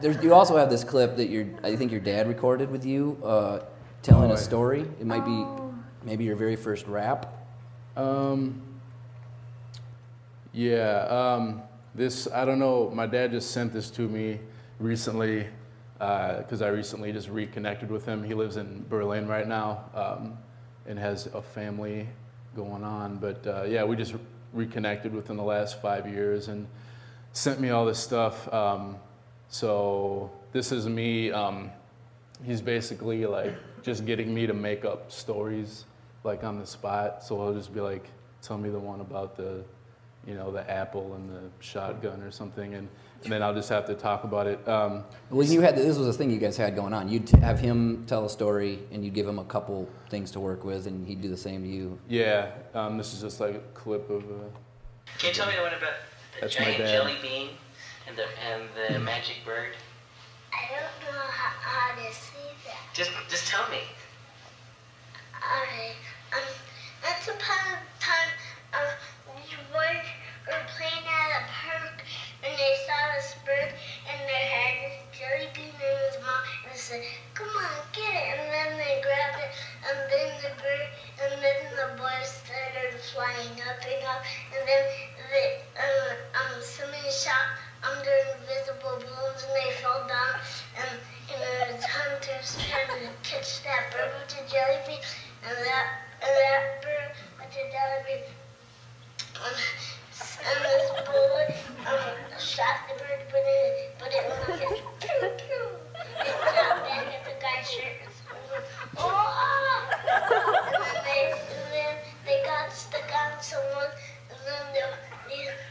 you also have this clip that I think your dad recorded with you telling a story. It might be maybe your very first rap. Yeah. This, I don't know. My dad just sent this to me recently because I recently just reconnected with him. He lives in Berlin right now and has a family going on. But yeah, we just reconnected within the last 5 years and sent me all this stuff. So this is me. He's basically like just getting me to make up stories like on the spot. So I'll just be like, tell me the one about the, you know, the apple and the shotgun or something, and then I'll just have to talk about it. Well, this was a thing you guys had going on. You'd have him tell a story, and you'd give him a couple things to work with, and he'd do the same to you. Yeah, this is just like a clip of. Can you tell me the one about the giant jelly bean and the magic bird? I don't know how to say that. Just tell me. Alright. Once upon a time, these boys were playing at a park, and they saw this bird, and they had this jelly bean in his mouth, and they said, "Come on, get it!" And then they grabbed it, and then the bird, and then the boys started flying up and up, and then somebody shot under invisible balloons, and they fell down, and the hunters trying to catch that bird with the jelly bean, and that bird with the jelly bean, and this bullet shot the bird, but it was just pew pew. It shot back at the guy's shirt. Oh! And then they got stuck on someone, and then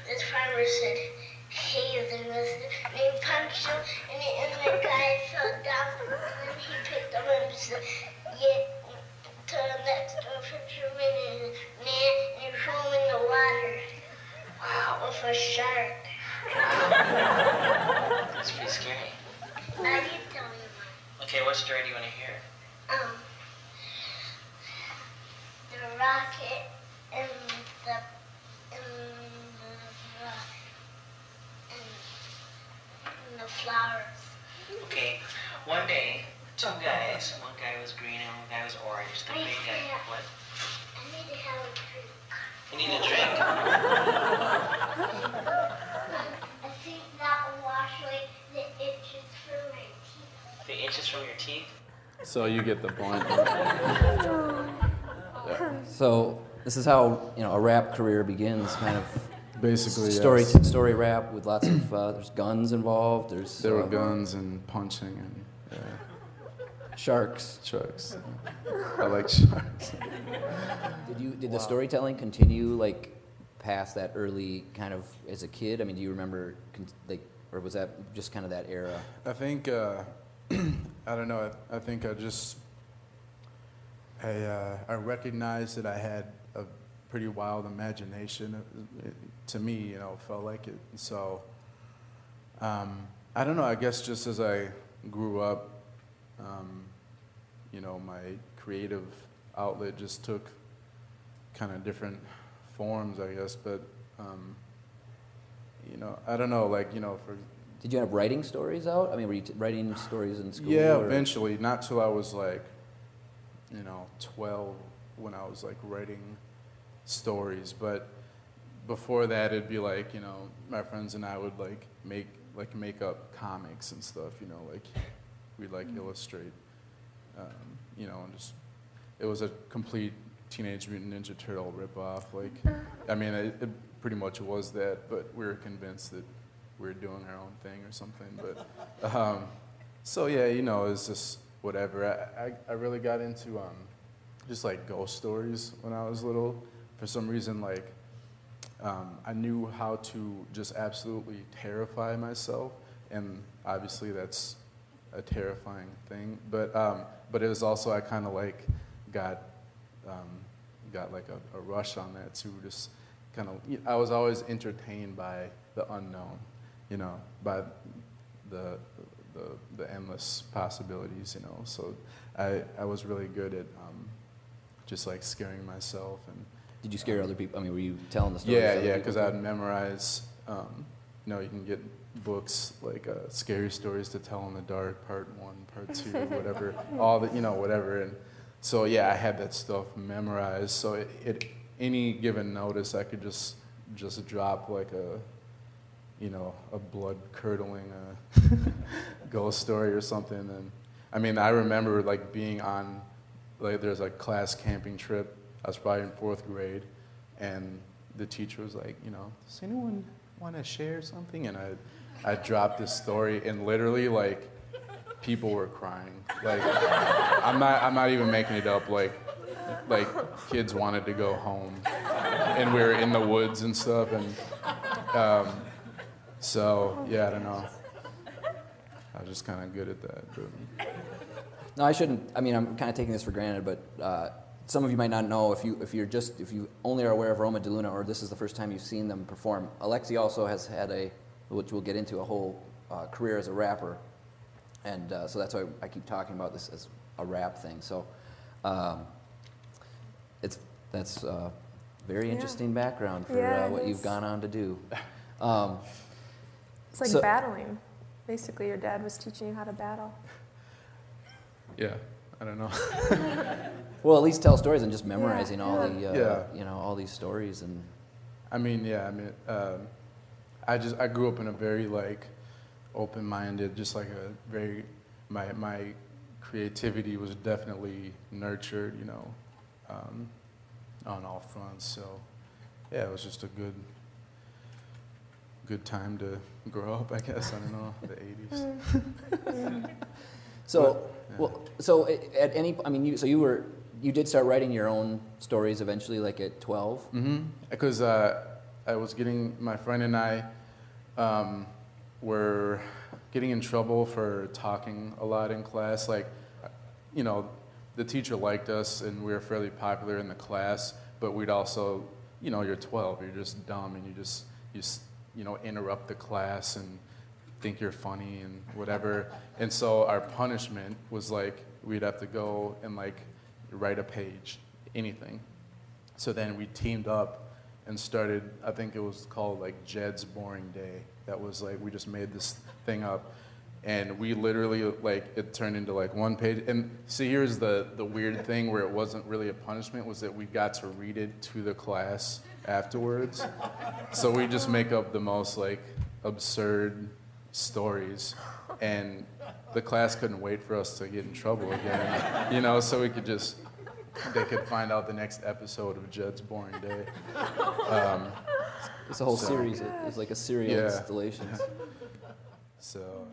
this farmer said, "Hey, there was," and he punched him, and the guy fell down, and then he picked him up and said, "Yeah." To the next door fisherman and threw him in the water. Wow. With a shark. That's pretty scary. Now you tell me one. Okay, what story do you want to hear? The rocket and the flowers. Okay, one day, two guys. One guy was green and one guy was orange. The green guy. What? I need to have a drink. You need a drink? I think that will wash away the itches from my teeth. The itches from your teeth? So you get the point. So this is how a rap career begins, kind of. Basically, story rap with lots of there's guns involved. There were guns and punching and. Sharks. Sharks. I like sharks. Did the storytelling continue like past that early kind of as a kid? I mean, do you remember or was that just kind of that era? I think I don't know. I think I recognized that I had a pretty wild imagination. To me, felt like it. So I don't know. I guess just as I grew up. My creative outlet just took kind of different forms, I guess. But, I don't know, Did you end up writing stories out? I mean, were you writing stories in school? Yeah, eventually. Not till I was 12 when I was writing stories. But before that, it'd be my friends and I would make up comics and stuff, we'd illustrate, and just, it was a complete Teenage Mutant Ninja Turtle ripoff. I mean, it pretty much was that, but we were convinced that we were doing our own thing or something. But, so yeah, it's just whatever. I really got into just ghost stories when I was little. For some reason, I knew how to just absolutely terrify myself, and obviously that's a terrifying thing, but it was also I kind of got a rush on that too. Just kind of I was always entertained by the unknown, by the endless possibilities, So I was really good at just scaring myself. And did you scare other people? I mean, were you telling the stories? Yeah, because I'd memorize. You can get books, like Scary Stories to Tell in the Dark, Part 1, Part 2, whatever, all the, whatever. And so, yeah, I had that stuff memorized. So any given notice, I could just drop like a blood-curdling ghost story or something. And I mean, I remember like being on, like there's a class camping trip. I was probably in 4th grade, and the teacher was like, does anyone want to share something? And I dropped this story, and literally like people were crying. Like I'm not even making it up. Like kids wanted to go home, and we were in the woods and stuff, and so yeah, I don't know. I was just kind of good at that. But. No, I shouldn't. I mean, I'm kind of taking this for granted, but some of you might not know if you only are aware of Roma di Luna, or this is the first time you've seen them perform. Alexei also has had which we'll get into, a whole career as a rapper, and so that's why I keep talking about this as a rap thing. So that's very interesting background for what you've gone on to do. It's like battling. Basically, your dad was teaching you how to battle. Yeah, I don't know. Well, at least tell stories and just memorizing all these stories. And I mean, I grew up in a very like open-minded, just like a very my creativity was definitely nurtured, on all fronts. So yeah, it was just a good time to grow up, I guess. I don't know, the 80s. So, so at any, I mean, you did start writing your own stories eventually, like at 12? Mm-hmm. Because I was my friend and I were getting in trouble for talking a lot in class. Like, the teacher liked us and we were fairly popular in the class, but we'd also, you're 12, you're just dumb, and you just interrupt the class and think you're funny and whatever. And so our punishment was like we'd have to go and like write a page, anything. So then we teamed up and started, I think it was called like Jed's Boring Day. That was like, we just made this thing up, and we literally like, it turned into like one page. And see, here's the weird thing where it wasn't really a punishment, was that we got to read it to the class afterwards. So we just make up the most like absurd stories, and the class couldn't wait for us to get in trouble again, so they could find out the next episode of Jed's Boring Day. It's a whole series. It's like a serial installation. So.